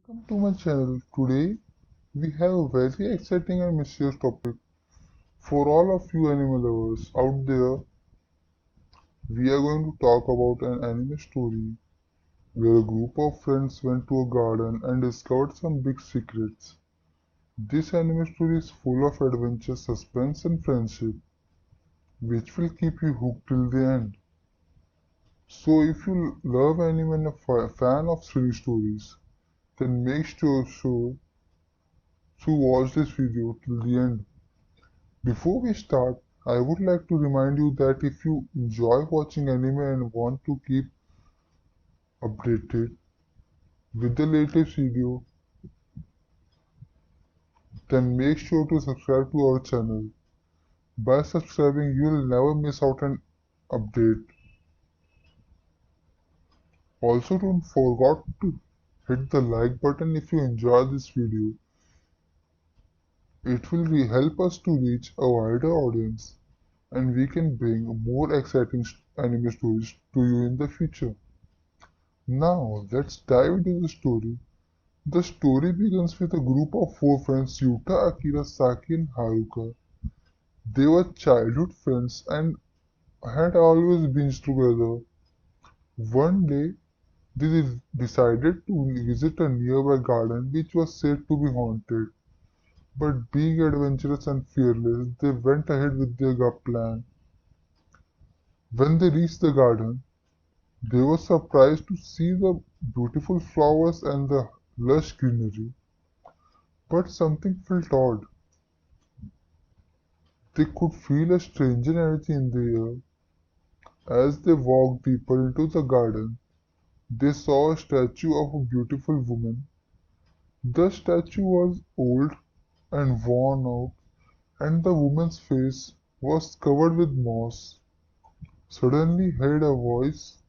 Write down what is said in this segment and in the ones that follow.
Welcome to my channel. Today we have a very exciting and mysterious topic for all of you animal lovers out there. We are going to talk about an anime story where a group of friends went to a garden and discovered some big secrets. This anime story is full of adventure, suspense and friendship which will keep you hooked till the end. So if you love anime and a fan of thrill stories, then make sure to watch this video till the end. Before we start, I would like to remind you that if you enjoy watching anime and want to keep updated with the latest video, then make sure to subscribe to our channel. By subscribing, you will never miss out an update. Also, don't forget to hit the like button if you enjoy this video. It will help us to reach a wider audience and we can bring more exciting anime stories to you in the future. Now, let's dive into the story. The story begins with a group of four friends Yuta, Akira, Saki, and Haruka. They were childhood friends and had always been together. One day, they decided to visit a nearby garden which was said to be haunted. But being adventurous and fearless, they went ahead with their plan. When they reached the garden, they were surprised to see the beautiful flowers and the lush greenery. But something felt odd. They could feel a strange energy in the air. As they walked deeper into the garden, they saw a statue of a beautiful woman. The statue was old and worn out, and the woman's face was covered with moss. Suddenly heard a voice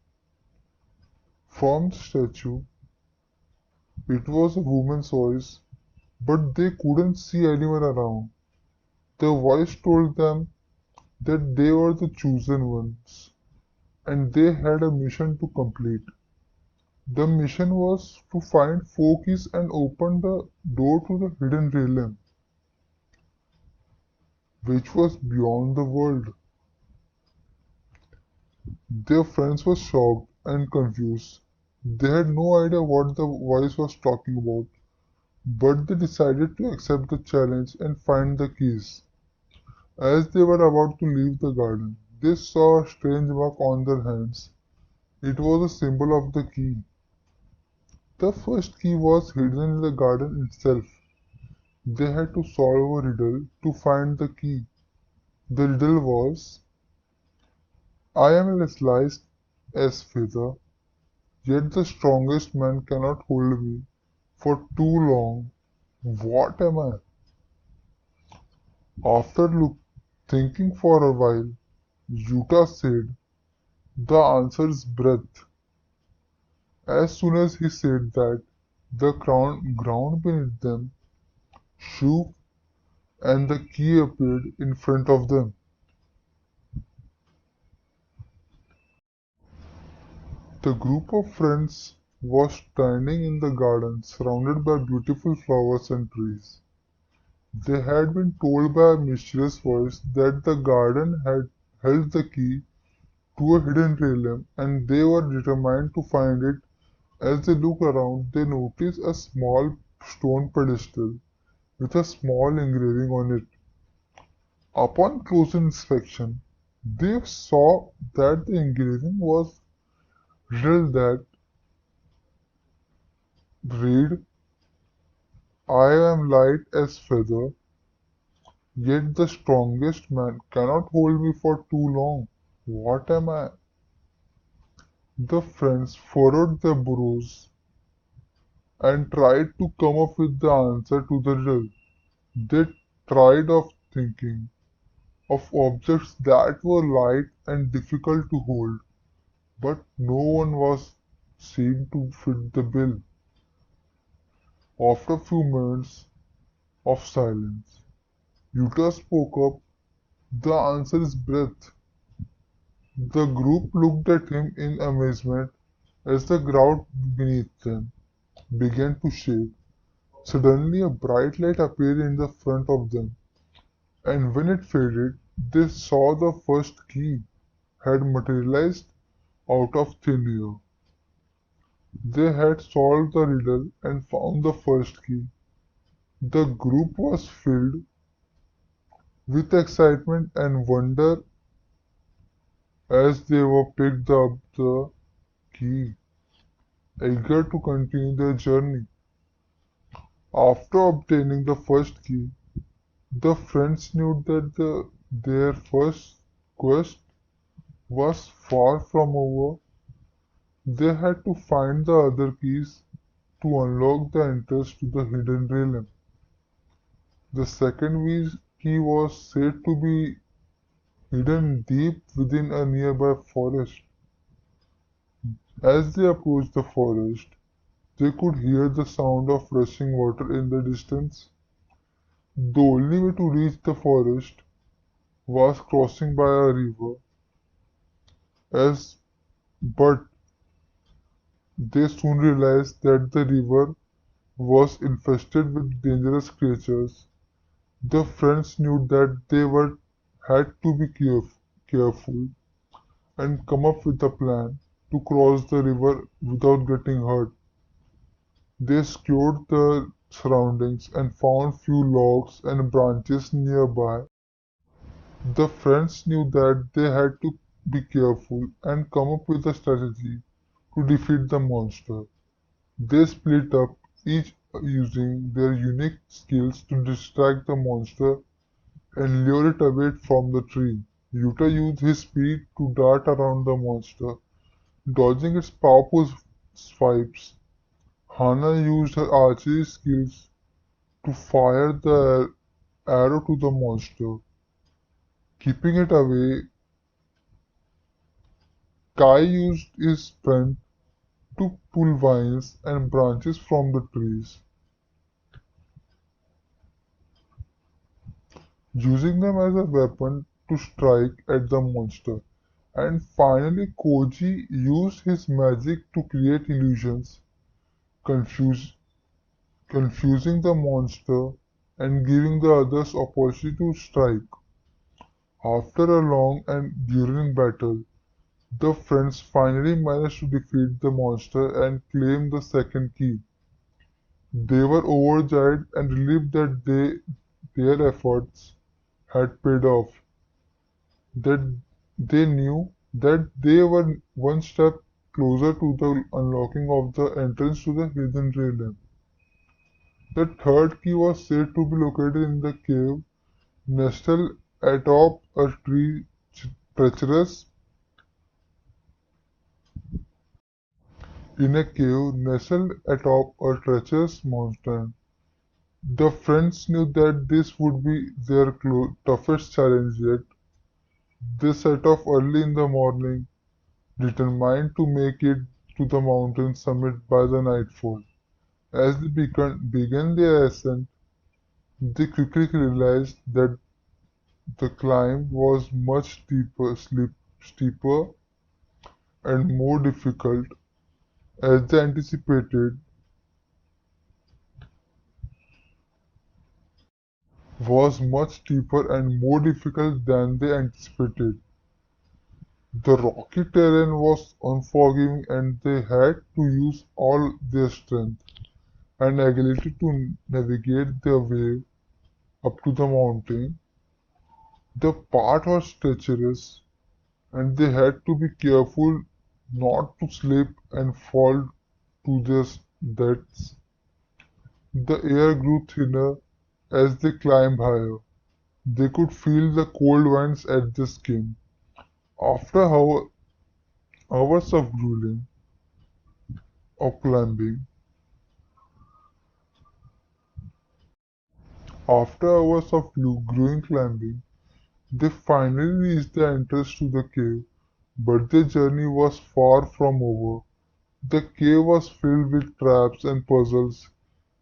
from the statue. It was a woman's voice, but they couldn't see anyone around. The voice told them that they were the chosen ones, and they had a mission to complete. The mission was to find four keys and open the door to the hidden realm, which was beyond the world. Their friends were shocked and confused. They had no idea what the voice was talking about, but they decided to accept the challenge and find the keys. As they were about to leave the garden, they saw a strange mark on their hands. It was a symbol of the key. The first key was hidden in the garden itself. They had to solve a riddle to find the key. The riddle was, I am as light as feather, yet the strongest man cannot hold me for too long. What am I? After thinking for a while, Yuta said, the answer is breath. As soon as he said that, the ground beneath them shook and the key appeared in front of them. The group of friends was standing in the garden surrounded by beautiful flowers and trees. They had been told by a mysterious voice that the garden had held the key to a hidden realm and they were determined to find it. As they looked around, they noticed a small stone pedestal with a small engraving on it. Upon closer inspection, they saw that the engraving was real that read, I am light as feather, yet the strongest man cannot hold me for too long. What am I? The friends furrowed their brows and tried to come up with the answer to the riddle. They tried of thinking of objects that were light and difficult to hold, but no one was seen to fit the bill. After a few minutes of silence, Yuta spoke up. The answer is breath. The group looked at him in amazement as the ground beneath them. began to shake. Suddenly, a bright light appeared in the front of them, and when it faded, they saw the first key had materialized out of thin air. They had solved the riddle and found the first key. The group was filled with excitement and wonder as they were picked up the key, eager to continue their journey. After obtaining the first key, the friends knew that their first quest was far from over. They had to find the other keys to unlock the entrance to the hidden realm. The second key was said to be hidden deep within a nearby forest. As they approached the forest, they could hear the sound of rushing water in the distance. The only way to reach the forest was crossing by a river, as but they soon realized that the river was infested with dangerous creatures. The friends knew that they had to be careful and come up with a plan to cross the river without getting hurt. They scoured the surroundings and found few logs and branches nearby. The friends knew that they had to be careful and come up with a strategy to defeat the monster. They split up, each using their unique skills to distract the monster and lure it away from the tree. Yuta used his speed to dart around the monster, dodging its powerful swipes. Hana used her archery skills to fire the arrow to the monster, keeping it away. Kai used his strength to pull vines and branches from the trees, using them as a weapon to strike at the monster. And finally, Koji used his magic to create illusions, confuse, confusing the monster and giving the others opportunity to strike. After a long and enduring battle, the friends finally managed to defeat the monster and claim the second key. They were overjoyed and relieved that their efforts had paid off, that they knew that they were one step closer to the unlocking of the entrance to the hidden realm. The third key was said to be located in the cave nestled atop a tree treacherous in a cave nestled atop a treacherous mountain. The friends knew that this would be their toughest challenge yet. They set off early in the morning, determined to make it to the mountain summit by the nightfall. As they began their ascent, they quickly realized that the climb was much steeper and more difficult as they anticipated, was much steeper and more difficult than they anticipated. The rocky terrain was unforgiving and they had to use all their strength and agility to navigate their way up to the mountain. The path was treacherous and they had to be careful not to slip and fall to their deaths. The air grew thinner as they climbed higher. They could feel the cold winds at their skin. After hours of grueling of climbing, after hours of grueling climbing, they finally reached the entrance to the cave, but their journey was far from over. The cave was filled with traps and puzzles,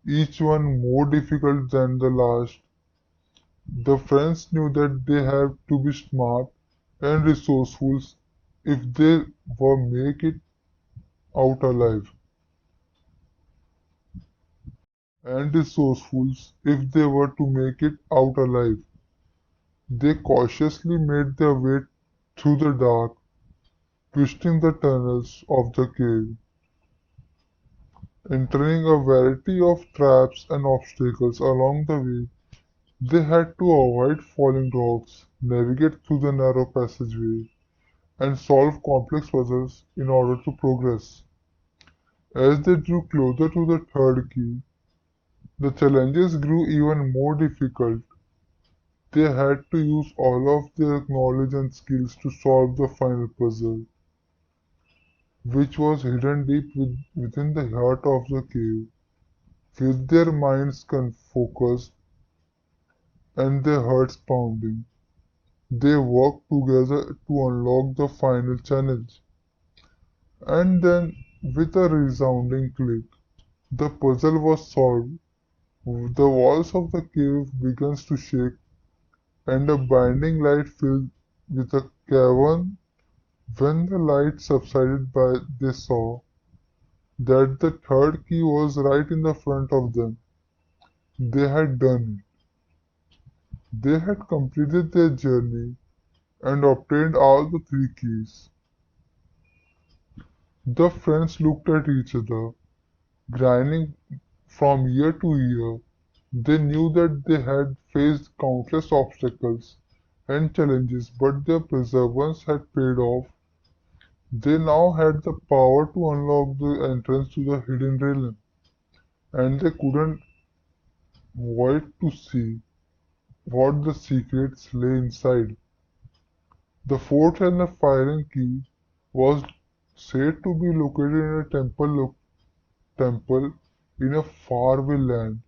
each one more difficult than the last. The friends knew that they had to be smart and resourceful if they were make it out alive. and resourceful if they were to make it out alive. They cautiously made their way through the dark, twisting the tunnels of the cave, entering a variety of traps and obstacles along the way. They had to avoid falling rocks, navigate through the narrow passageway, and solve complex puzzles in order to progress. As they drew closer to the third key, the challenges grew even more difficult. They had to use all of their knowledge and skills to solve the final puzzle, which was hidden deep within the heart of the cave. With their minds focused and their hearts pounding, they worked together to unlock the final challenge. And then, with a resounding click, the puzzle was solved. The walls of the cave began to shake, and a blinding light filled with the cavern. When the light subsided they saw that the third key was right in the front of them. They had done it. They had completed their journey and obtained all the three keys. The friends looked at each other, grinning from year to year. They knew that they had faced countless obstacles and challenges, but their perseverance had paid off. They now had the power to unlock the entrance to the hidden realm, and they couldn't wait to see what the secrets lay inside. The fourth and the final key was said to be located in a temple in a faraway land.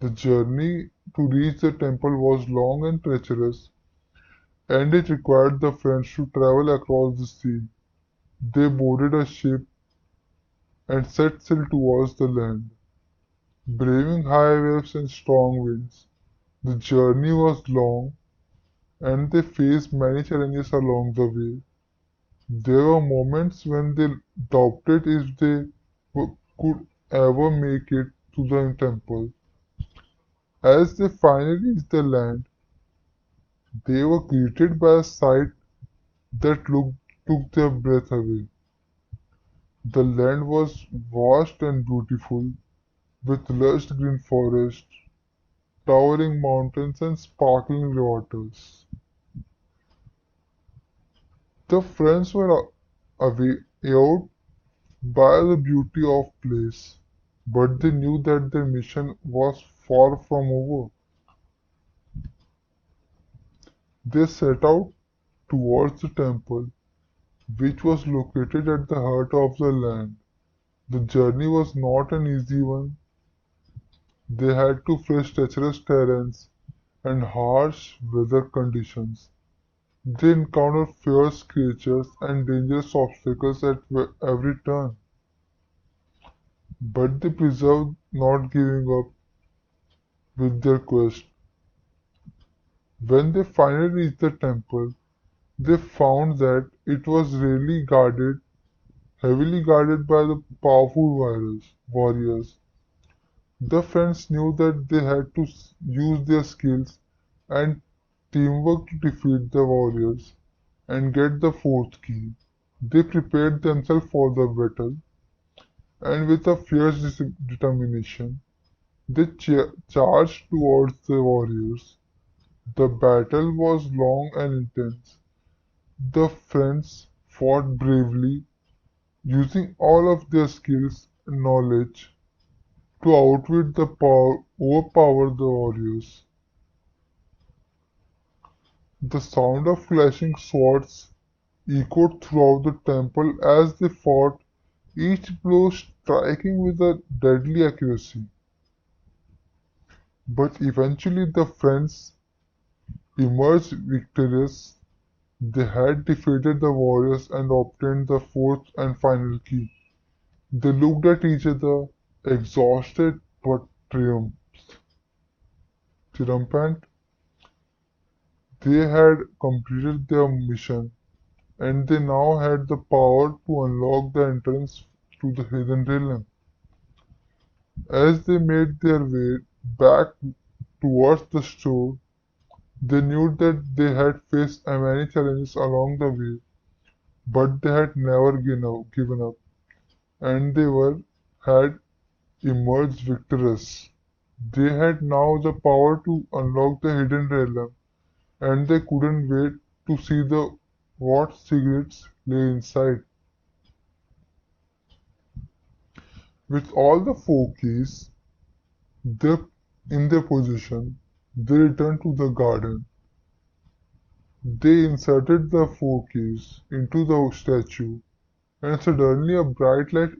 The journey to reach the temple was long and treacherous, and it required the friends to travel across the sea. They boarded a ship and set sail towards the land, braving high waves and strong winds. The journey was long, and they faced many challenges along the way. There were moments when they doubted if they could ever make it to the temple. As they finally reached the land, they were greeted by a sight that took their breath away. The land was vast and beautiful, with lush green forests, towering mountains, and sparkling waters. The friends were awed by the beauty of the place, but they knew that their mission was far from over. They set out towards the temple, which was located at the heart of the land. The journey was not an easy one. They had to face treacherous terrains and harsh weather conditions. They encountered fierce creatures and dangerous obstacles at every turn. But they persevered, not giving up with their quest. When they finally reached the temple, they found that it was heavily guarded by the powerful warriors. The friends knew that they had to use their skills and teamwork to defeat the warriors and get the fourth key. They prepared themselves for the battle, and with a fierce determination, they charged towards the warriors. The battle was long and intense. The friends fought bravely, using all of their skills and knowledge to overpower the warriors. The sound of clashing swords echoed throughout the temple as they fought, each blow striking with a deadly accuracy. But eventually the friends emerged victorious. They had defeated the warriors and obtained the fourth and final key. They looked at each other, exhausted but triumphant. They had completed their mission, and they now had the power to unlock the entrance to the hidden realm. As they made their way back towards the store, they knew that they had faced many challenges along the way, but they had never given up, and had emerged victorious. They had now the power to unlock the hidden realm, and they couldn't wait to see the what secrets lay inside. With all the four keys they, in their possession, they returned to the garden. They inserted the four keys into the statue, and suddenly a bright light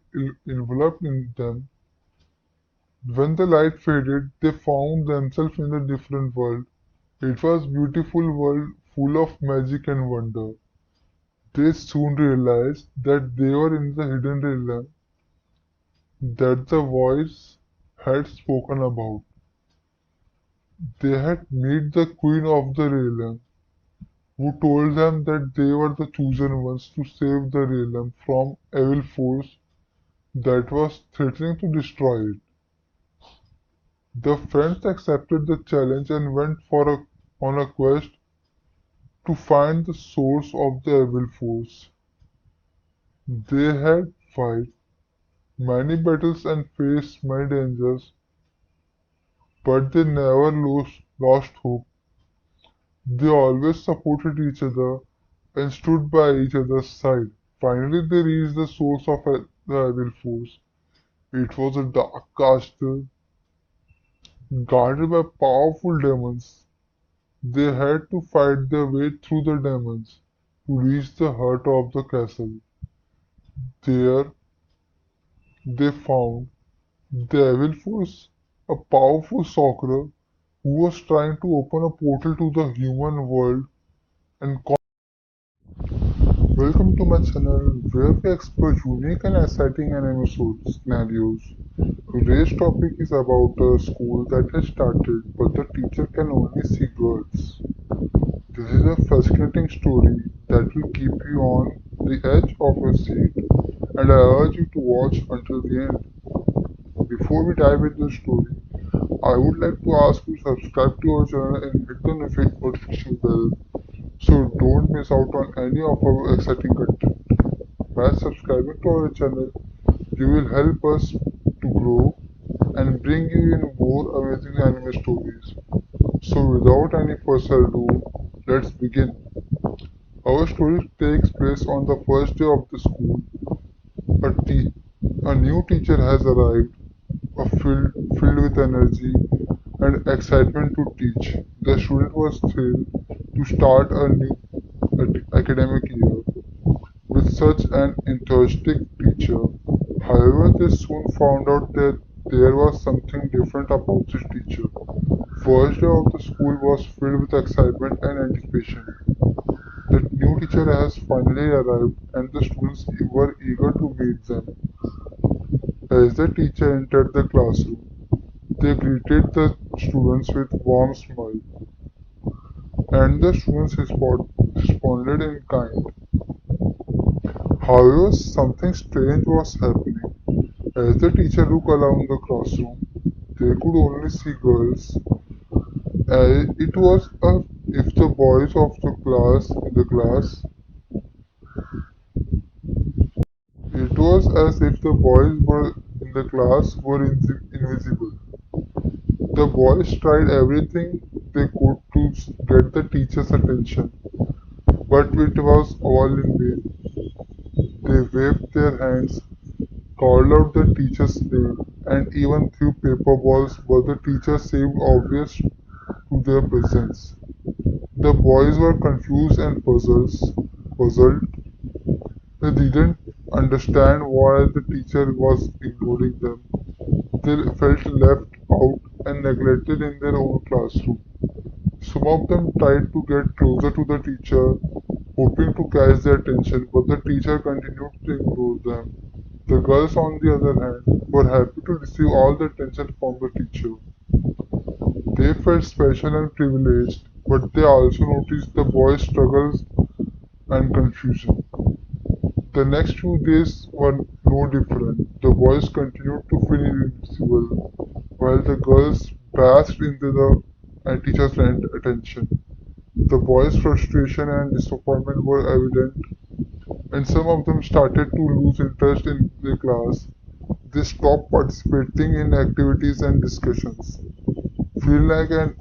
enveloped in them. When the light faded, they found themselves in a different world. It was a beautiful world full of magic and wonder. They soon realized that they were in the hidden realm that the voice had spoken about. They had met the queen of the realm, who told them that they were the chosen ones to save the realm from evil force that was threatening to destroy it. The friends accepted the challenge and went on a quest to find the source of the evil force. They had fought many battles and faced many dangers, but they never lost hope. They always supported each other and stood by each other's side. Finally, they reached the source of the evil force. It was a dark castle guarded by powerful demons. They had to fight their way through the demons to reach the heart of the castle. There they found the evil force, a powerful sorcerer who was trying to open a portal to the human world and welcome to my channel where we explore unique and exciting anime scenarios. Today's topic is about a school that has started but the teacher can only see girls. This is a fascinating story that will keep you on the edge of your seat and I urge you to watch until the end. Before we dive into the story, I would like to ask you to subscribe to our channel and hit the notification bell so don't miss out on any of our exciting content. By subscribing to our channel, you will help us to grow and bring you in more amazing anime stories. So without any further ado, let's begin. Our story takes place on the first day of the school. A, te- a new teacher has arrived, filled with energy and excitement to teach. The student was thrilled to start a new academic year with such an enthusiastic teacher. However, they soon found out that there was something different about this teacher. First day of the school was filled with excitement and anticipation. The new teacher has finally arrived and the students were eager to meet them. As the teacher entered the classroom, they greeted the students with warm smile, and the students responded in kind. However, something strange was happening. As the teacher looked around the classroom, they could only see girls. It was as if the boys of the class in the class. It was as if the boys were in the class were invisible. The boys tried everything they could to get the teacher's attention, but it was all in vain. They waved their hands, called out the teacher's name, and even threw paper balls, but the teacher seemed oblivious to their presence. The boys were confused and puzzled. They didn't understand why the teacher was ignoring them. They felt left out and neglected in their own classroom. Some of them tried to get closer to the teacher, hoping to catch their attention, but the teacher continued to ignore them. The girls, on the other hand, were happy to receive all the attention from the teacher. They felt special and privileged, but they also noticed the boys' struggles and confusion. The next few days were no different. The boys continued to feel invisible, while the girls basked into the teacher's attention. The boys' frustration and disappointment were evident, and some of them started to lose interest in the class. They stopped participating in activities and discussions, feeling like an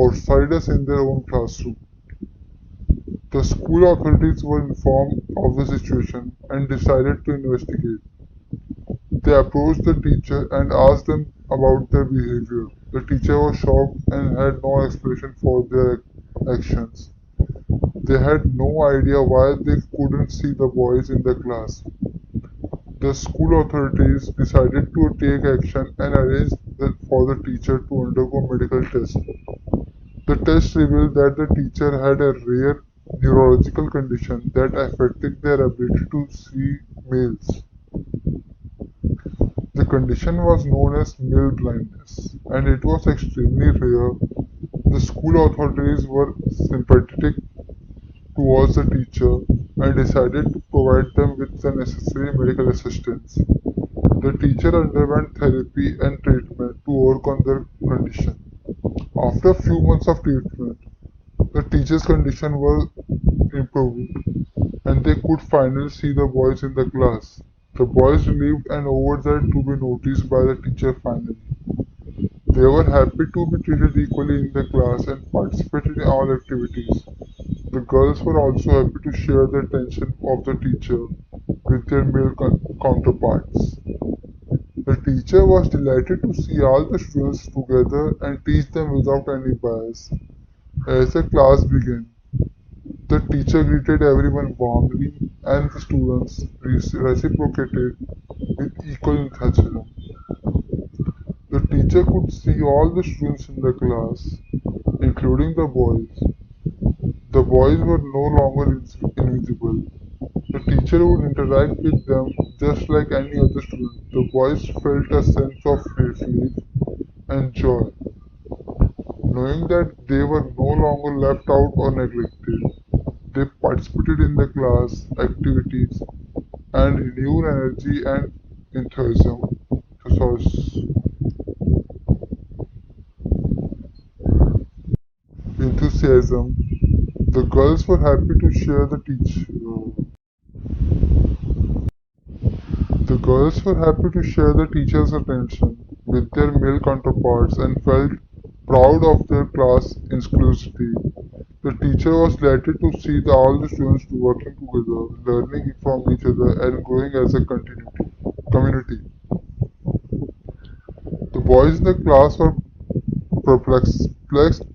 outsiders in their own classroom. The school authorities were informed of the situation and decided to investigate. They approached the teacher and asked them about their behavior. The teacher was shocked and had no explanation for their actions. They had no idea why they couldn't see the boys in the class. The school authorities decided to take action and arranged for the teacher to undergo medical tests. The test revealed that the teacher had a rare neurological condition that affected their ability to see males. The condition was known as male blindness, and it was extremely rare. The school authorities were sympathetic towards the teacher and decided to provide them with the necessary medical assistance. The teacher underwent therapy and treatment to overcome their condition. After a few months of treatment, the teacher's condition was improved, and they could finally see the boys in the class. The boys relieved and overjoyed to be noticed by the teacher finally. They were happy to be treated equally in the class and participated in all activities. The girls were also happy to share the attention of the teacher with their male counterparts. The teacher was delighted to see all the students together and teach them without any bias. As the class began, the teacher greeted everyone warmly and the students reciprocated with equal enthusiasm. The teacher could see all the students in the class, including the boys. The boys were no longer invisible. The teacher would interact with them just like any other student. The boys felt a sense of relief and joy, knowing that they were no longer left out or neglected. They participated in the class activities and renewed energy and enthusiasm. enthusiasm. The girls were happy to share the teacher's attention with their male counterparts and felt proud of their class inclusivity. The teacher was delighted to see all the students working together, learning from each other, and growing as a community. The boys in the class were perplexed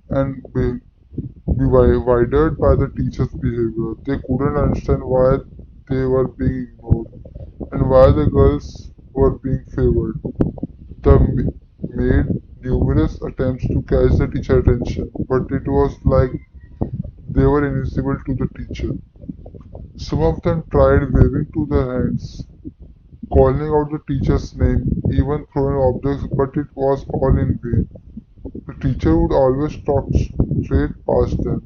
and bewildered by the teacher's behavior. They couldn't understand why they were being ignored and why the girls were being favored. They made numerous attempts to catch the teacher's attention, but it was like they were invisible to the teacher. Some of them tried waving to their hands, calling out the teacher's name, even throwing objects, but it was all in vain. The teacher would always talk straight past them,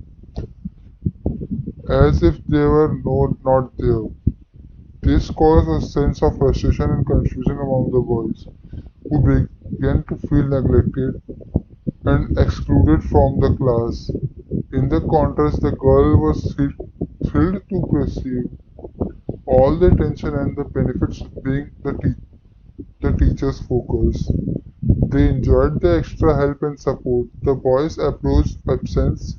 as if they were not there. This caused a sense of frustration and confusion among the boys, who began to feel neglected and excluded from the class. In the contrast, the girl was thrilled to perceive all the attention and the benefits being the teacher's focus. They enjoyed the extra help and support. The boys' approached absence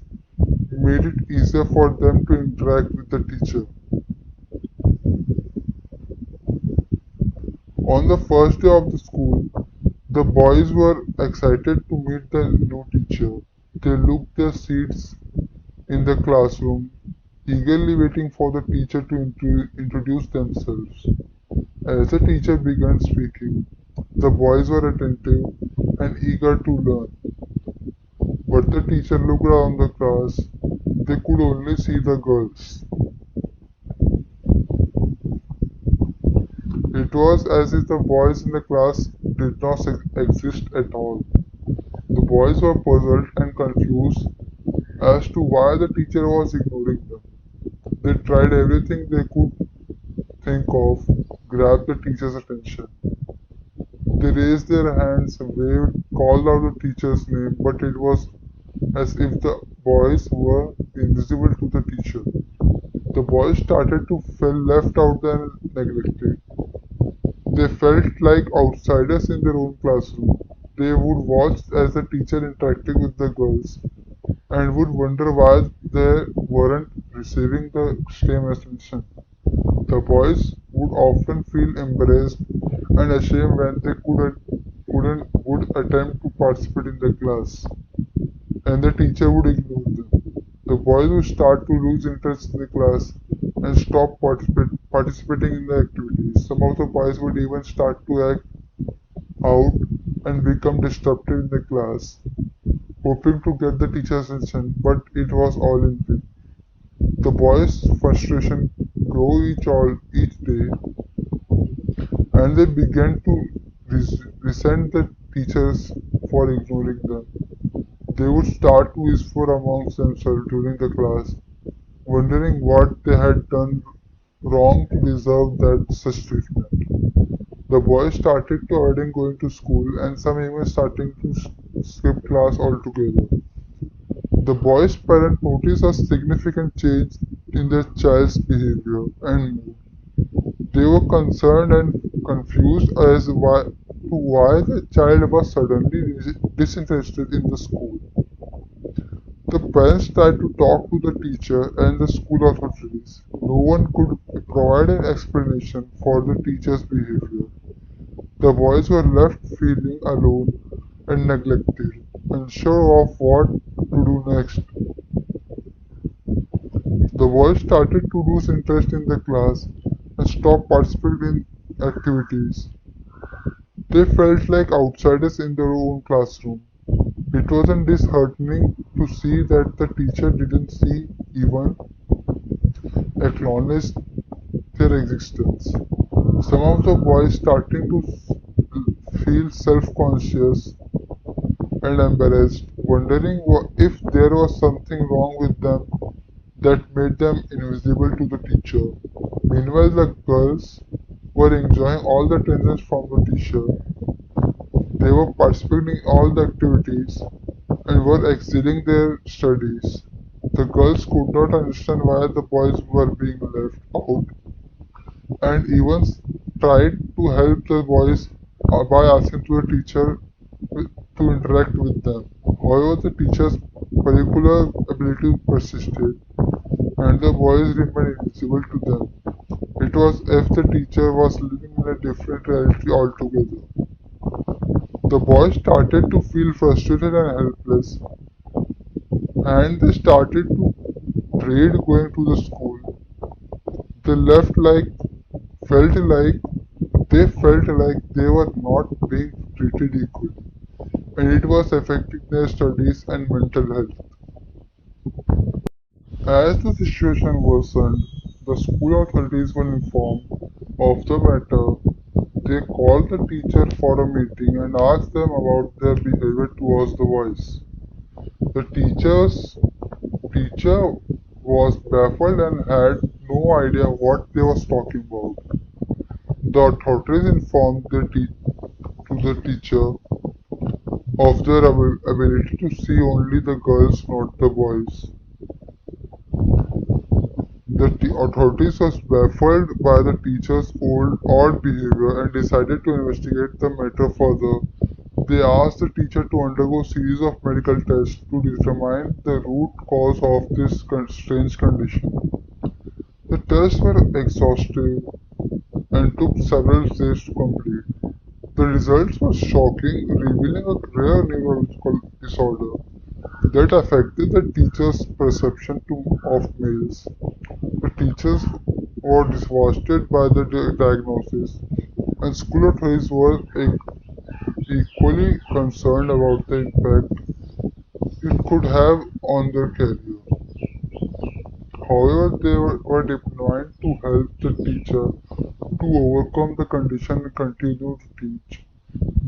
made it easier for them to interact with the teacher. On the first day of the school, the boys were excited to meet the new teacher. They took their seats in the classroom, eagerly waiting for the teacher to introduce themselves. As the teacher began speaking, the boys were attentive and eager to learn. But the teacher looked around the class. They could only see the girls. It was as if the boys in the class did not exist at all. The boys were puzzled and confused as to why the teacher was ignoring them. They tried everything think of grabbed the teacher's attention. They raised their hands, waved, called out the teacher's name, but it was as if the boys were invisible to the teacher. The boys started to feel left out and neglected. They felt like outsiders in their own classroom. They would watch as the teacher interacted with the girls and would wonder why they weren't receiving the same attention. The boys would often feel embarrassed and ashamed when they couldn't would attempt to participate in the class, and the teacher would ignore them. The boys would start to lose interest in the class and stop participating in the activities. Some of the boys would even start to act out and become disruptive in the class, hoping to get the teacher's attention, but it was all in vain. The boys' frustration grew each day, and they began to resent the teachers for ignoring them. They would start to whisper amongst themselves during the class, wondering what they had done wrong to deserve that such treatment. The boys started to avoiding going to school, and some even starting to skip class altogether. The boy's parents noticed a significant change in their child's behavior and mood. They were concerned and confused as to why the child was suddenly disinterested in the school. The parents tried to talk to the teacher and the school authorities. No one could provide an explanation for the teacher's behavior. The boys were left feeling alone and neglected, unsure of what to do next. The boys started to lose interest in the class and stop participating in activities. They felt like outsiders in their own classroom. It wasn't disheartening to see that the teacher didn't see even acknowledge their existence. Some of the boys starting to feel self-conscious and embarrassed, wondering if there was something wrong with them that made them invisible to the teacher. Meanwhile, the girls were enjoying all the attention from the teacher. They were participating in all the activities and were excelling their studies. The girls could not understand why the boys were being left out and even tried to help the boys by asking to the teacher to interact with them. However, the teacher's particular ability persisted and the boys remained invisible to them. It was as if the teacher was living in a different reality altogether. The boys started to feel frustrated and helpless, and they started to dread going to the school. They felt like they were not being treated equally, and it was affecting their studies and mental health. As the situation worsened, the school authorities were informed of the matter. They called the teacher for a meeting and asked them about their behavior towards the boys. The teacher was baffled and had no idea what they was talking about. The authorities informed to the teacher of their ability to see only the girls, not the boys. The authorities was baffled by the teacher's odd behavior and decided to investigate the matter further. They asked the teacher to undergo a series of medical tests to determine the root cause of this strange condition. The tests were exhaustive and took several days to complete. The results were shocking, revealing a rare neurological disorder that affected the teacher's perception of males. The teachers were devastated by the diagnosis, and school authorities were equally concerned about the impact it could have on their career. However, they were determined to help the teacher to overcome the condition and continue to teach.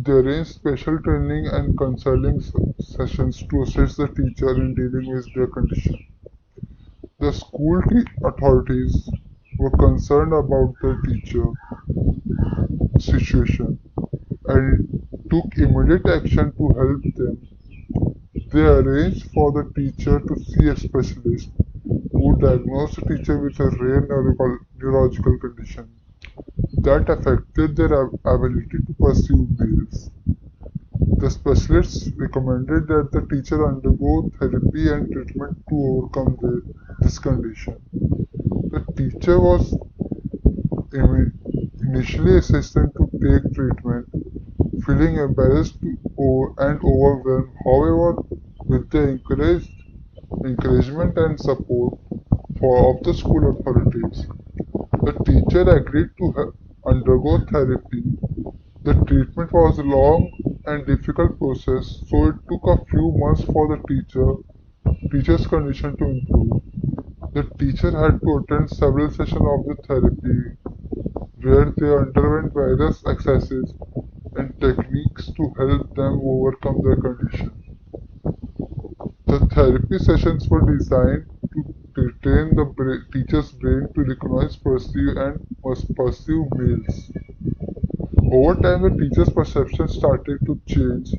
They arranged special training and counseling sessions to assist the teacher in dealing with their condition. The school authorities were concerned about their teacher situation and took immediate action to help them. They arranged for the teacher to see a specialist who diagnosed the teacher with a rare neurological condition that affected their ability to pursue meals. The specialists recommended that the teacher undergo therapy and treatment to overcome this condition. The teacher was initially hesitant to take treatment, feeling embarrassed and overwhelmed. However, with the encouragement and support of the school authorities, the teacher agreed to undergo therapy. The treatment was a long and difficult process, so it took a few months for the teacher's condition to improve. The teacher had to attend several sessions of the therapy where they underwent various exercises and techniques to help them overcome their condition. The therapy sessions were designed to train the teacher's brain to recognize, perceive, and must perceive meals. Over time, the teacher's perception started to change,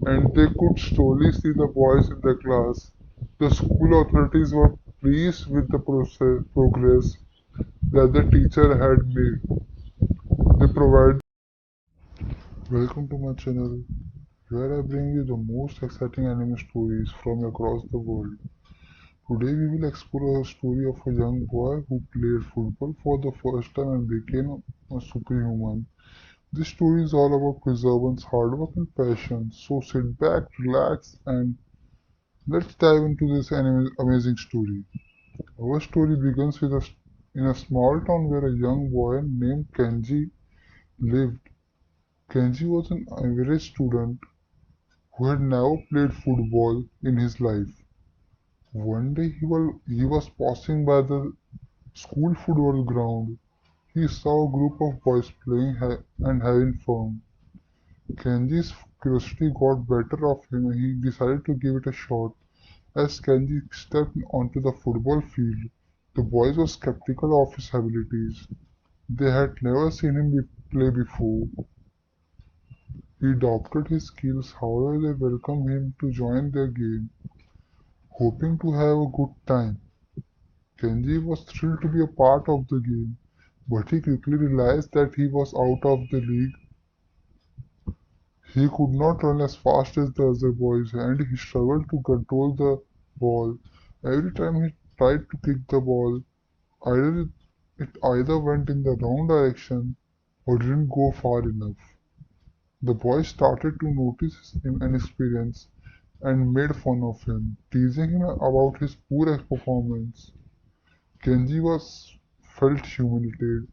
and they could slowly see the boys in the class. The school authorities were pleased with the progress that the teacher had made. They provide. Welcome to my channel, where I bring you the most exciting anime stories from across the world. Today we will explore a story of a young boy who played football for the first time and became a superhuman. This story is all about perseverance, hard work, and passion. So sit back, relax, and let's dive into this amazing story. Our story begins in a small town where a young boy named Kenji lived. Kenji was an average student who had never played football in his life. One day he was passing by the school football ground. He saw a group of boys playing and having fun. Kenji's curiosity got better of him and he decided to give it a shot. As Kenji stepped onto the football field, the boys were skeptical of his abilities. They had never seen him play before. He doubted his skills, however they welcomed him to join their game, hoping to have a good time. Kenji was thrilled to be a part of the game, but he quickly realized that he was out of the league. He could not run as fast as the other boys, and he struggled to control the ball. Every time he tried to kick the ball, either it either went in the wrong direction or didn't go far enough. The boys started to notice his inexperience and made fun of him, teasing him about his poor performance. Kenji was felt humiliated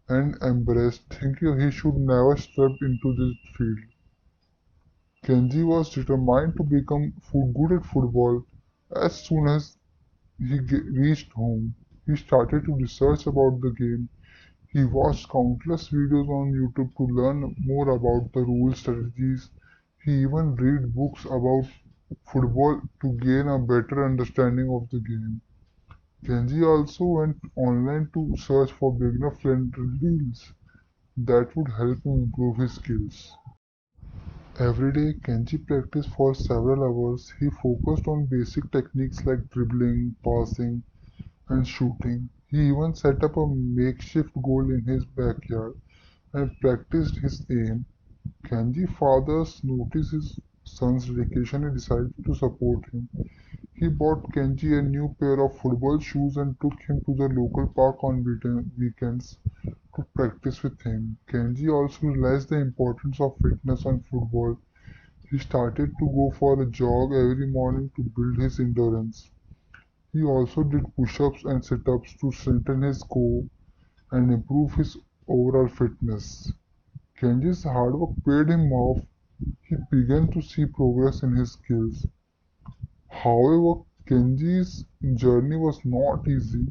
and embarrassed, thinking he should never step into this field. Kenji was determined to become good at football. As soon as he reached home, he started to research about the game. He watched countless videos on YouTube to learn more about the rules, strategies. He even read books about football to gain a better understanding of the game. Kenji also went online to search for beginner-friendly reels that would help him improve his skills. Every day, Kenji practiced for several hours. He focused on basic techniques like dribbling, passing, and shooting. He even set up a makeshift goal in his backyard and practiced his aim. Kenji's father noticed his son's dedication and decided to support him. He bought Kenji a new pair of football shoes and took him to the local park on weekends to practice with him. Kenji also realized the importance of fitness on football. He started to go for a jog every morning to build his endurance. He also did push-ups and sit-ups to strengthen his core and improve his overall fitness. Kenji's hard work paid him off. He began to see progress in his skills. However, Kenji's journey was not easy.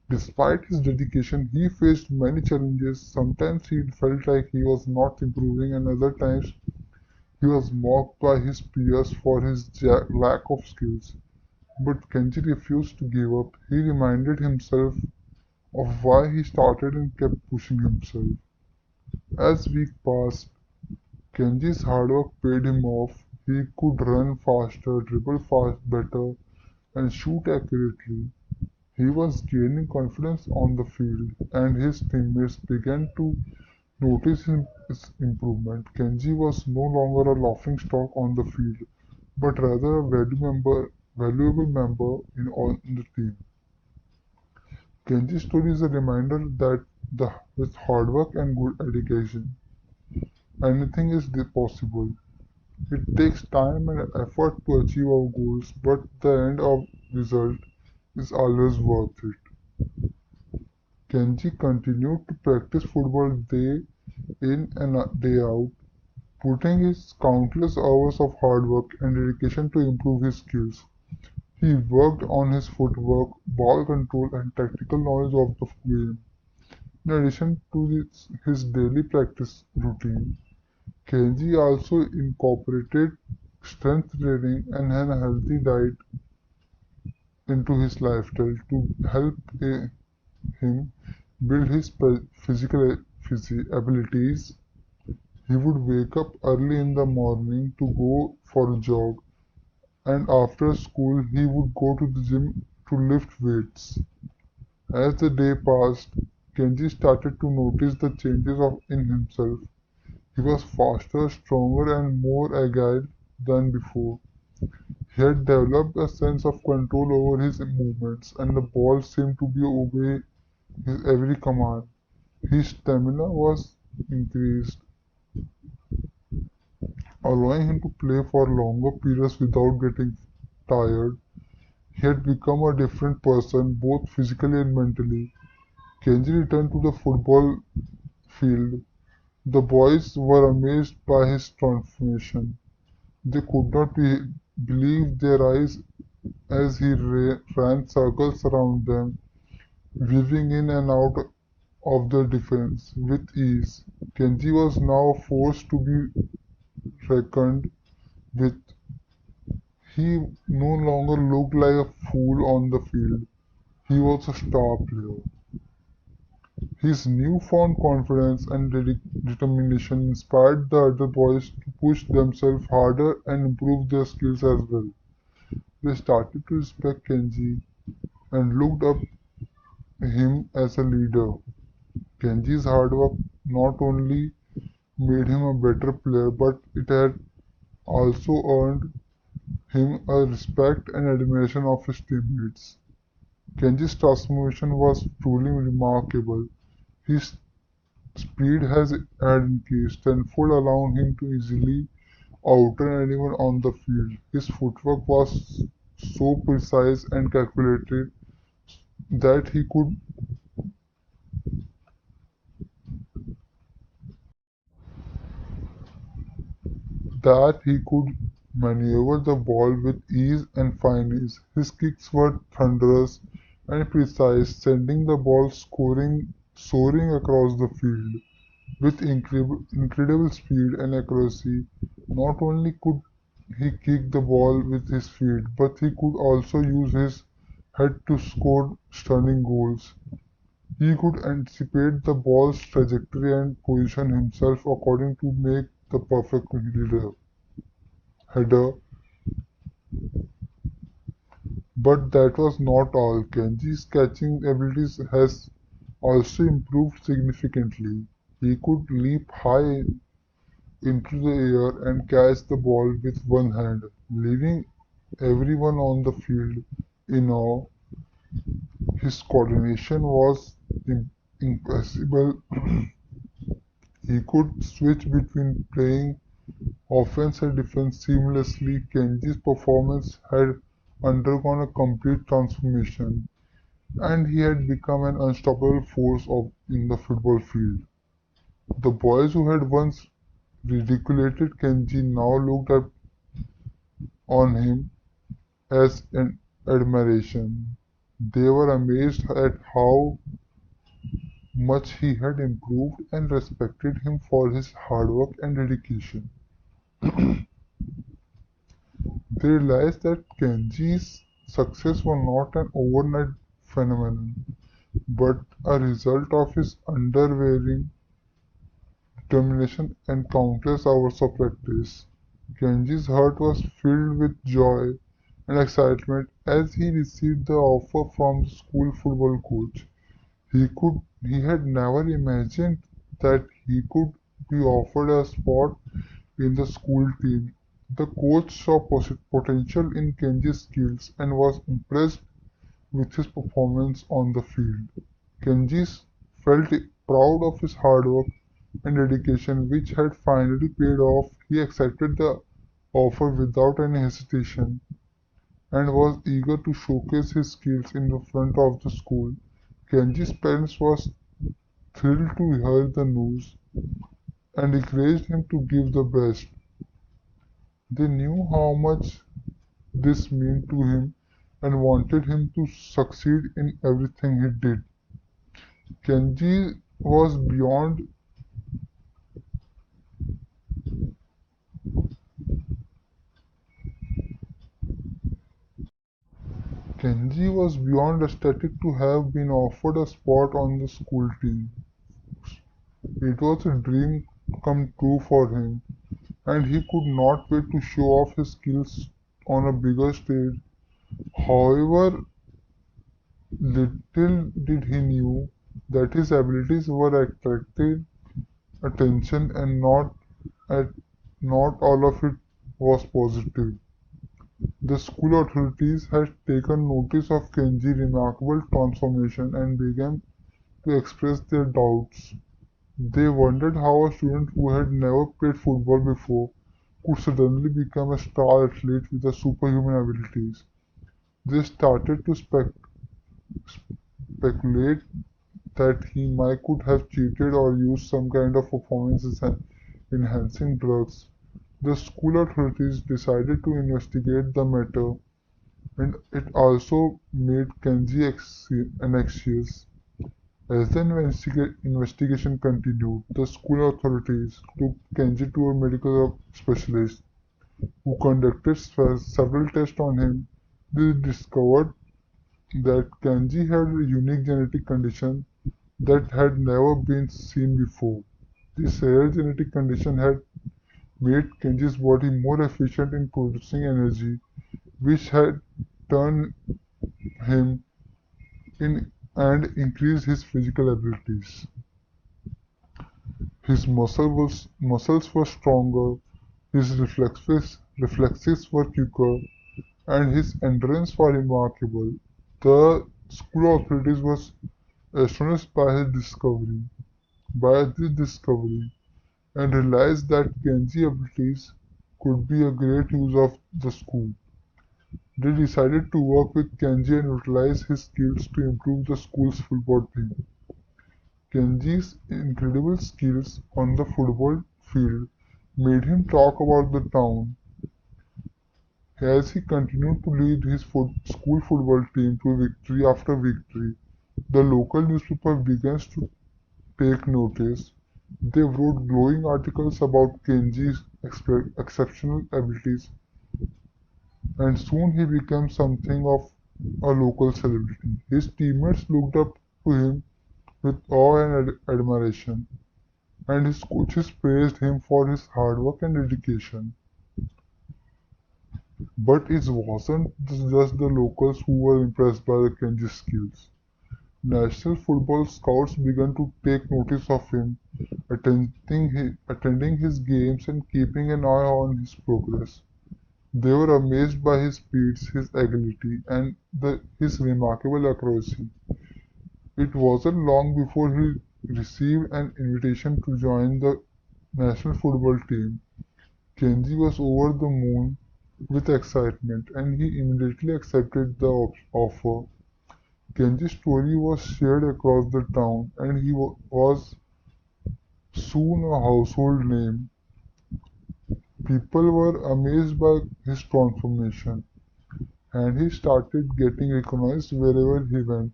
Despite his dedication, he faced many challenges. Sometimes he felt like he was not improving, and other times he was mocked by his peers for his lack of skills. But Kenji refused to give up. He reminded himself of why he started and kept pushing himself. As weeks passed, Kenji's hard work paid him off. He could run faster, dribble fast better, and shoot accurately. He was gaining confidence on the field, and his teammates began to notice his improvement. Kenji was no longer a laughingstock on the field, but rather a valuable member on the team. Kenji's story is a reminder that with hard work and good education, anything is possible. It takes time and effort to achieve our goals, but the end of result is always worth it. Kenji continued to practice football day in and day out, putting his countless hours of hard work and dedication to improve his skills. He worked on his footwork, ball control, and tactical knowledge of the game. In addition to his daily practice routine, Kenji also incorporated strength training and a healthy diet into his lifestyle to help him build his physical abilities. He would wake up early in the morning to go for a jog, and after school he would go to the gym to lift weights. As the day passed, Kenji started to notice the changes in himself. He was faster, stronger, and more agile than before. He had developed a sense of control over his movements, and the ball seemed to be obey his every command. His stamina was increased, allowing him to play for longer periods without getting tired. He had become a different person, both physically and mentally. Kenji returned to the football field. The boys were amazed by his transformation. They could not believe their eyes as he ran circles around them, weaving in and out of the defense with ease. Kenji was now a force to be reckoned with. He no longer looked like a fool on the field. He was a star player. His newfound confidence and determination inspired the other boys to push themselves harder and improve their skills as well. They started to respect Kenji and looked up him as a leader. Kenji's hard work not only made him a better player, but it had also earned him a respect and admiration of his teammates. Kenji's transformation was truly remarkable. His speed had increased tenfold, allowing him to easily outrun anyone on the field. His footwork was so precise and calculated that he could maneuver the ball with ease and finesse. His kicks were thunderous and precise, sending the ball soaring across the field. With incredible speed and accuracy, not only could he kick the ball with his feet, but he could also use his head to score stunning goals. He could anticipate the ball's trajectory and position himself according to make the perfect header. But that was not all. Kenji's catching abilities has also improved significantly. He could leap high into the air and catch the ball with one hand, leaving everyone on the field in awe. His coordination was impressive. He could switch between playing offense and defense seamlessly. Kenji's performance had undergone a complete transformation, and he had become an unstoppable force in the football field. The boys who had once ridiculed Kenji now looked up on him as an admiration. They were amazed at how much he had improved and respected him for his hard work and dedication. They realized that Kenji's success was not an overnight phenomenon. but a result of his unwavering determination and countless hours of practice. Kenji's heart was filled with joy and excitement as he received the offer from the school football coach. He had never imagined that he could be offered a spot in the school team. The coach saw potential in Kenji's skills and was impressed with his performance on the field. Kenji felt proud of his hard work and dedication, which had finally paid off. He accepted the offer without any hesitation and was eager to showcase his skills in the front of the school. Kenji's parents was thrilled to hear the news and encouraged him to give the best. They knew how much this meant to him and wanted him to succeed in everything he did. Kenji was beyond Kenji was beyond ecstatic to have been offered a spot on the school team. It was a dream come true for him, and he could not wait to show off his skills on a bigger stage. However, little did he knew that his abilities were attracting attention and at, not all of it was positive. The school authorities had taken notice of Kenji's remarkable transformation and began to express their doubts. They wondered how a student who had never played football before could suddenly become a star athlete with a superhuman abilities. They started to speculate that he might could have cheated or used some kind of performance enhancing drugs. The school authorities decided to investigate the matter, and it also made Kenji anxious. As the investigation continued, the school authorities took Kenji to a medical specialist who conducted several tests on him. They discovered that Kenji had a unique genetic condition that had never been seen before. This rare genetic condition had made Kenji's body more efficient in producing energy, which had turned him in and increased his physical abilities. His muscles were stronger, his reflexes were quicker, and his endurance was remarkable. The school authorities were astonished by this discovery, and realized that Genji abilities could be a great use of the school. They decided to work with Kenji and utilize his skills to improve the school's football team. Kenji's incredible skills on the football field made him talk about the town. As he continued to lead his school football team to victory after victory, the local newspaper began to take notice. They wrote glowing articles about Kenji's exceptional abilities, and soon he became something of a local celebrity. His teammates looked up to him with awe and admiration, and his coaches praised him for his hard work and dedication. But it wasn't just the locals who were impressed by the Kenji's skills. National football scouts began to take notice of him, attending his games and keeping an eye on his progress. They were amazed by his speed, his agility, and his remarkable accuracy. It wasn't long before he received an invitation to join the national football team. Kenji was over the moon with excitement, and he immediately accepted the offer. Kenji's story was shared across the town, and he was soon a household name. People were amazed by his transformation, and he started getting recognized wherever he went.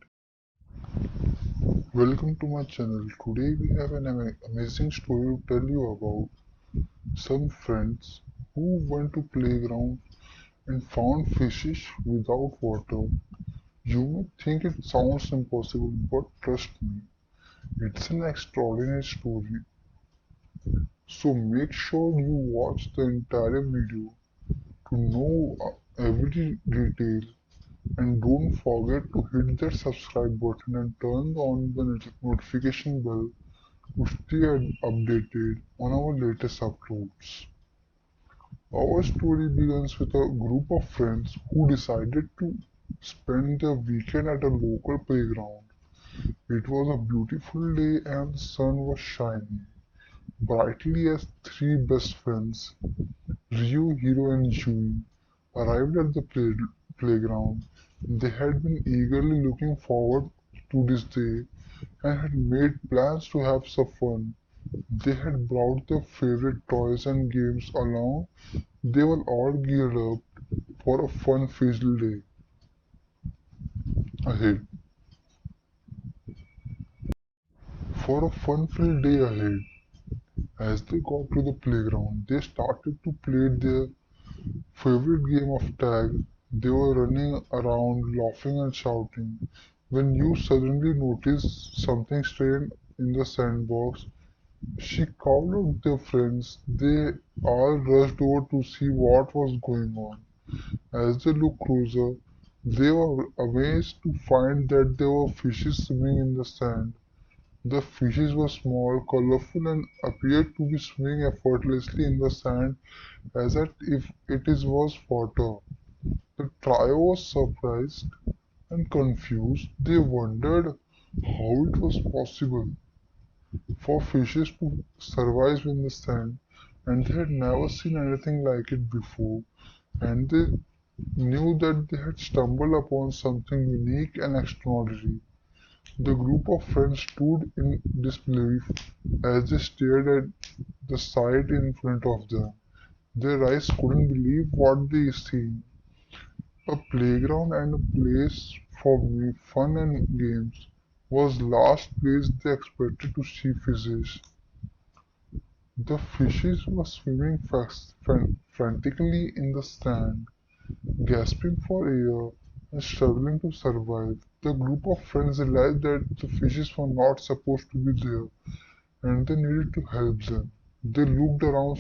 Welcome to my channel. Today we have an amazing story to tell you about some friends who went to playground and found fishes without water. You may think it sounds impossible, but trust me, it's an extraordinary story. So make sure you watch the entire video to know every detail, and don't forget to hit that subscribe button and turn on the notification bell to stay updated on our latest uploads. Our story begins with a group of friends who decided to spend their weekend at a local playground. It was a beautiful day and the sun was shining brightly as three best friends, Ryu, Hiro, and Yui, arrived at the playground. They had been eagerly looking forward to this day and had made plans to have some fun. They had brought their favorite toys and games along. They were all geared up for a fun-filled day ahead. For a fun-filled day ahead, as they got to the playground, they started to play their favorite game of tag. They were running around, laughing and shouting, when you suddenly noticed something strange in the sandbox. She called out their friends. They all rushed over to see what was going on. As they looked closer, they were amazed to find that there were fishes swimming in the sand. The fishes were small, colorful, and appeared to be swimming effortlessly in the sand as if was water. The trio was surprised and confused. They wondered how it was possible for fishes to survive in the sand, and they had never seen anything like it before. And they knew that they had stumbled upon something unique and extraordinary. The group of friends stood in disbelief as they stared at the sight in front of them. Their eyes couldn't believe what they seen. A playground and a place for fun and games was last place they expected to see fishes. The fishes were swimming frantically in the sand, gasping for air and struggling to survive. The group of friends realized that the fishes were not supposed to be there and they needed to help them. They looked around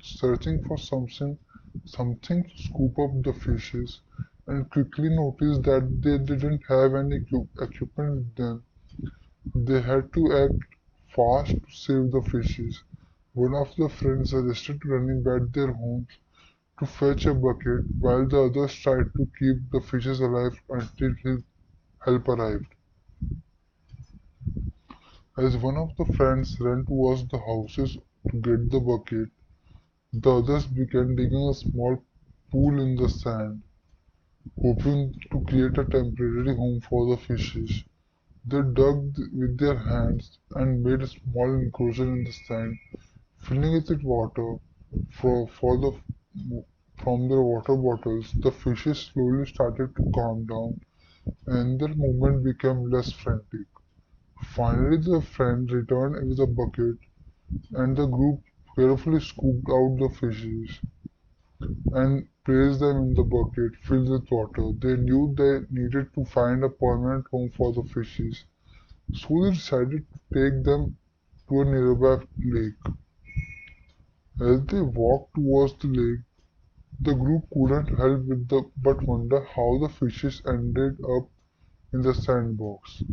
searching for something to scoop up the fishes, and quickly noticed that they didn't have any equipment with them. They had to act fast to save the fishes. One of the friends suggested running back their homes to fetch a bucket, while the others tried to keep the fishes alive until his help arrived. As one of the friends ran towards the houses to get the bucket, the others began digging a small pool in the sand, hoping to create a temporary home for the fishes. They dug with their hands and made a small enclosure in the sand, filling it with water for from their water bottles. The fishes slowly started to calm down and their movement became less frantic. Finally, the friend returned with a bucket and the group carefully scooped out the fishes and placed them in the bucket filled with water. They knew they needed to find a permanent home for the fishes, so they decided to take them to a nearby lake. As they walked towards the lake, the group couldn't help but wonder how the fishes ended up in the sandbox.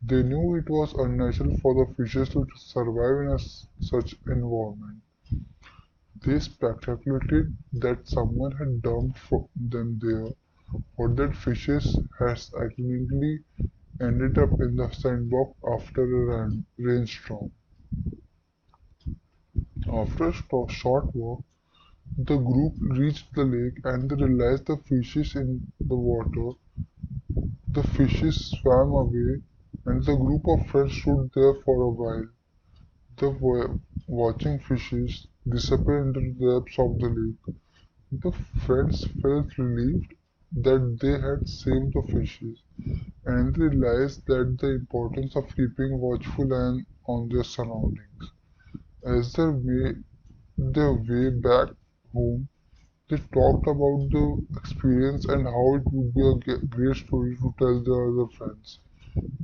They knew it was unnatural for the fishes to survive in such environment. They speculated that someone had dumped them there, or that fishes had accidentally ended up in the sandbox after a rainstorm. After a short walk, the group reached the lake and they realized the fishes in the water. The fishes swam away, and the group of friends stood there for a while. Watching fishes disappear into the depths of the lake. The friends felt relieved that they had saved the fishes, and realized that the importance of keeping watchful eye on their surroundings. As they made their way back home, They talked about the experience and how it would be a great story to tell their other friends.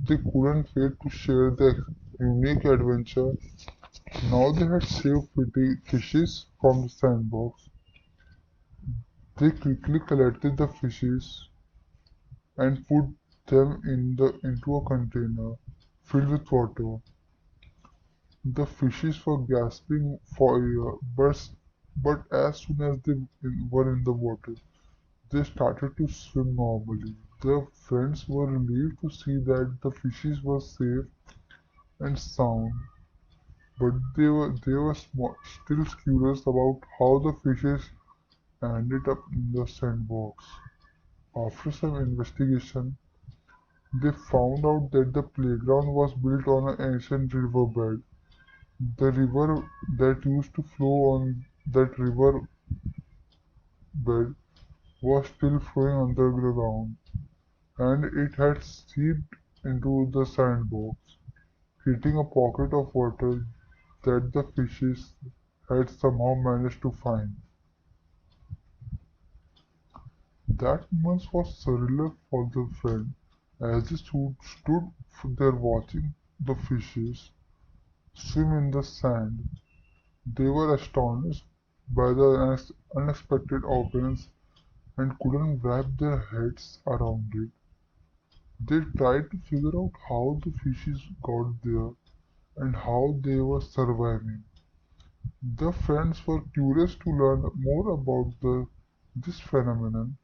They couldn't wait to share their unique adventure. Now they had saved fishes from the sandbox. They quickly collected the fishes and put them into a container filled with water. The fishes were gasping for air, but as soon as they were in the water, they started to swim normally. Their friends were relieved to see that the fishes were safe and sound, but they were still curious about how the fishes ended up in the sandbox. After some investigation, they found out that the playground was built on an ancient riverbed. The river that used to flow on that riverbed was still flowing underground, and it had seeped into the sandbox, creating a pocket of water that the fishes had somehow managed to find. That moment was surreal for the friend, as they stood there watching the fishes swim in the sand. They were astonished by the unexpected occurrence and couldn't wrap their heads around it. They tried to figure out how the fishes got there and how they were surviving. The friends were curious to learn more about this phenomenon,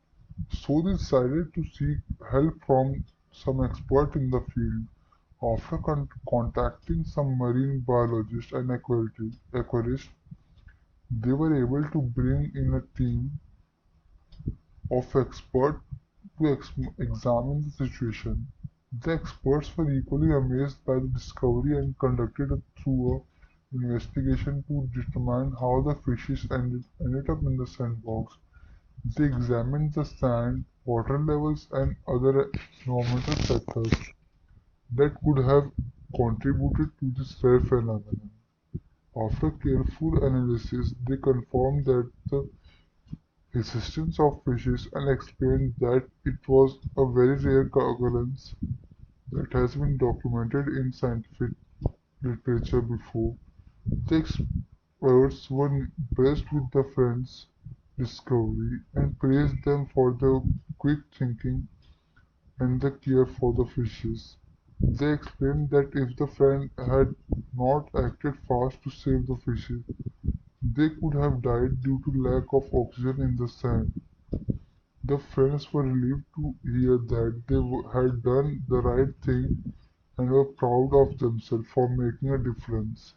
so they decided to seek help from some expert in the field. After contacting some marine biologists and aquarists, they were able to bring in a team of experts to examine the situation. The experts were equally amazed by the discovery and conducted a thorough investigation to determine how the fishes ended up in the sandbox. They examined the sand, water levels, and other environmental factors that could have contributed to this rare phenomenon. After careful analysis, they confirmed that the existence of fishes and explained that it was a very rare occurrence that has been documented in scientific literature before. The experts were impressed with the friends' discovery and praised them for their quick thinking and the care for the fishes. They explained that if the friend had not acted fast to save the fishes, they could have died due to lack of oxygen in the sand. The friends were relieved to hear that they had done the right thing and were proud of themselves for making a difference.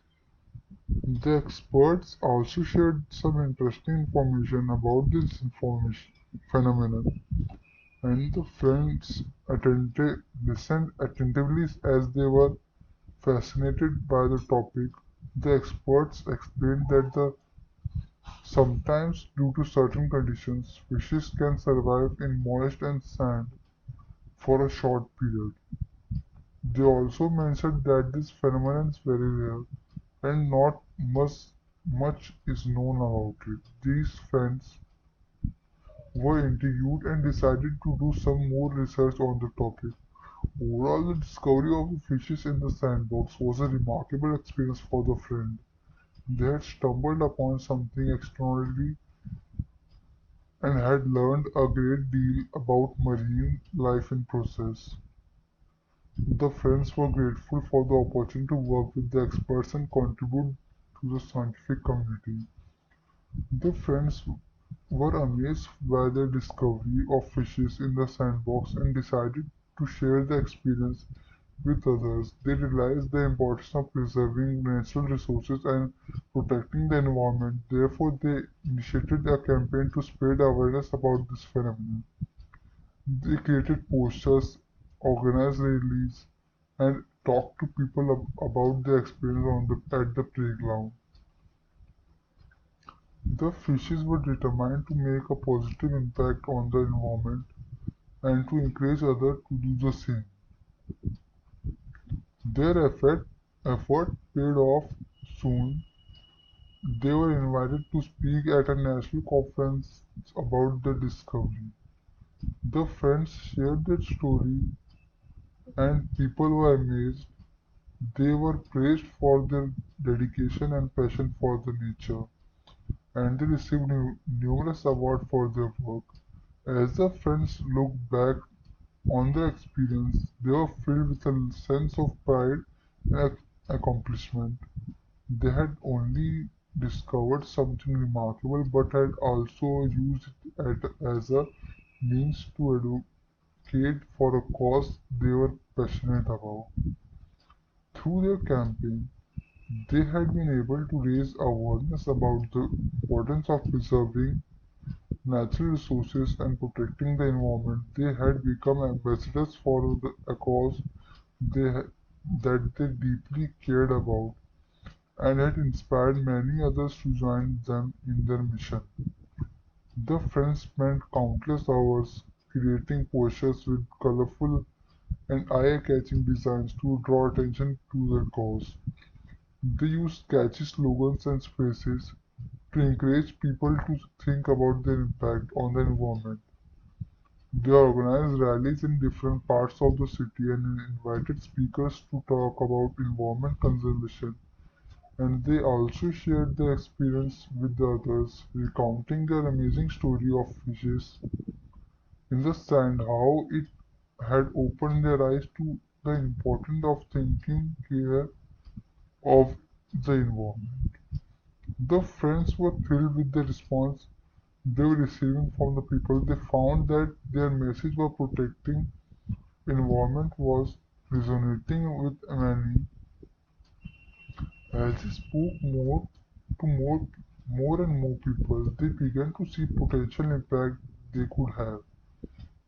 The experts also shared some interesting information about this information phenomenon, and the friends listened attentively as they were fascinated by the topic. The experts explained that sometimes due to certain conditions, fishes can survive in moist and sand for a short period. They also mentioned that this phenomenon is very rare and not much is known about it. These friends were intrigued and decided to do some more research on the topic. Overall, the discovery of the fishes in the sandbox was a remarkable experience for the friend. They had stumbled upon something extraordinary and had learned a great deal about marine life in process. The friends were grateful for the opportunity to work with the experts and contribute to the scientific community. The friends were amazed by their discovery of fishes in the sandbox and decided to share the experience with others. They realized the importance of preserving natural resources and protecting the environment. Therefore, they initiated a campaign to spread awareness about this phenomenon. They created posters, organized rallies, and talked to people about their experience at the playground. The fishes were determined to make a positive impact on the environment and to encourage others to do the same. Their effort paid off soon. They were invited to speak at a national conference about the discovery. The friends shared their story, and people were amazed. They were praised for their dedication and passion for the nature, and they received numerous awards for their work. As the friends looked back on their experience, they were filled with a sense of pride and accomplishment. They had only discovered something remarkable but had also used it as a means to advocate for a cause they were passionate about. Through their campaign, they had been able to raise awareness about the importance of preserving natural resources and protecting the environment. They had become ambassadors for a cause they, that they deeply cared about and had inspired many others to join them in their mission. The friends spent countless hours creating posters with colorful and eye-catching designs to draw attention to their cause. They used catchy slogans and phrases to encourage people to think about their impact on the environment. They organized rallies in different parts of the city and invited speakers to talk about environment conservation. And they also shared their experience with the others, recounting their amazing story of fishes in the sand, how it had opened their eyes to the importance of taking care of the environment. The friends were thrilled with the response they were receiving from the people. They found that their message of protecting environment was resonating with many. As they spoke to more and more people, they began to see potential impact they could have.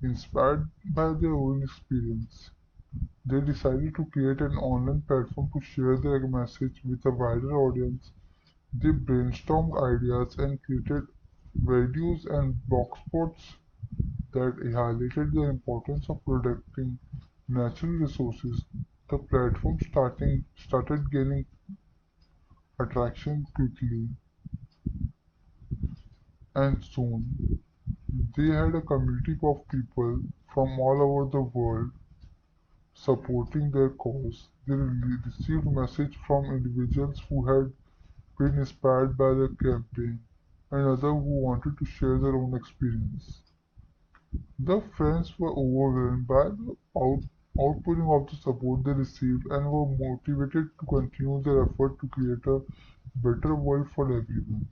Inspired by their own experience, they decided to create an online platform to share their message with a wider audience. They brainstormed ideas and created videos and blogspots that highlighted the importance of protecting natural resources. The platform started gaining attraction quickly, and soon they had a community of people from all over the world supporting their cause. They received messages from individuals who had been inspired by the campaign and others who wanted to share their own experience. The friends were overwhelmed by the outpouring of the support they received and were motivated to continue their effort to create a better world for everyone.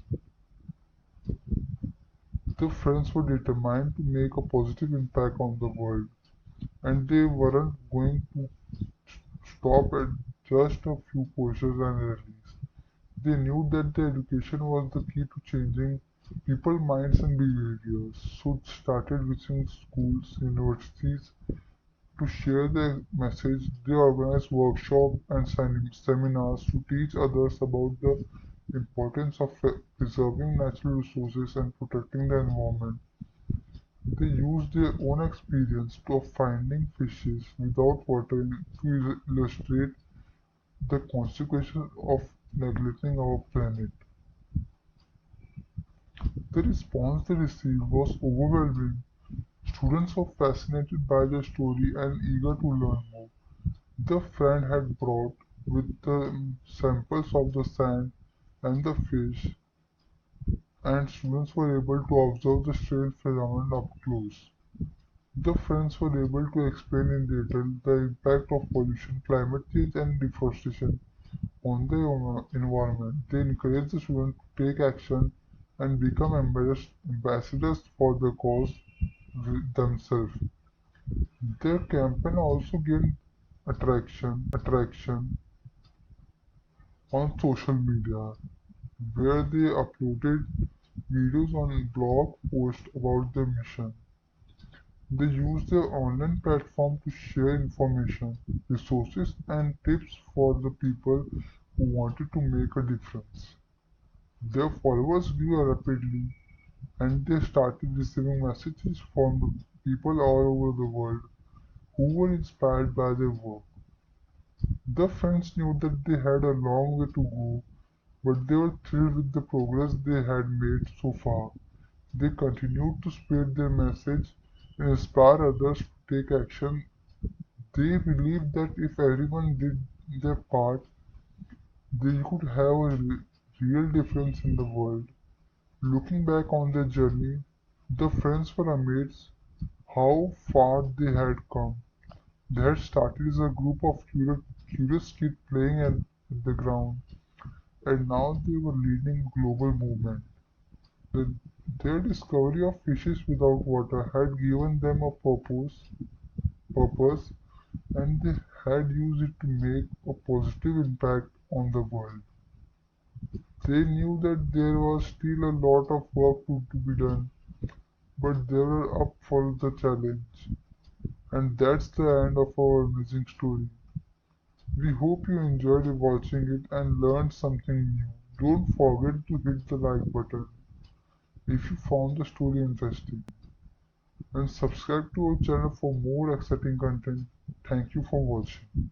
The friends were determined to make a positive impact on the world, and they weren't going to stop at just a few posters and rallies. They knew that the education was the key to changing people's minds and behaviors, so they started visiting schools, universities to share their message. They organized workshops and seminars to teach others about the importance of preserving natural resources and protecting the environment. They used their own experience of finding fishes without water to illustrate the consequences of neglecting our planet. The response they received was overwhelming. Students were fascinated by the story and eager to learn more. The friend had brought with the samples of the sand and the fish, and students were able to observe the strange phenomenon up close. The friends were able to explain in detail the impact of pollution, climate change, and deforestation on the environment. They encouraged the students to take action and become ambassadors for the cause themselves. Their campaign also gained attraction on social media, where they uploaded videos on blog posts about their mission. They used their online platform to share information, resources, and tips for the people who wanted to make a difference. Their followers grew rapidly, and they started receiving messages from the people all over the world who were inspired by their work. The friends knew that they had a long way to go, but they were thrilled with the progress they had made so far. They continued to spread their message and inspire others to take action. They believed that if everyone did their part, they could have a real difference in the world. Looking back on their journey, the friends were amazed how far they had come. They had started as a group of curious kids playing at the ground, and now they were leading a global movement. The, their discovery of fishes without water had given them a purpose, and they had used it to make a positive impact on the world. They knew that there was still a lot of work to be done, but they were up for the challenge. And that's the end of our amazing story. We hope you enjoyed watching it and learned something new. Don't forget to hit the like button if you found the story interesting, and subscribe to our channel for more exciting content. Thank you for watching.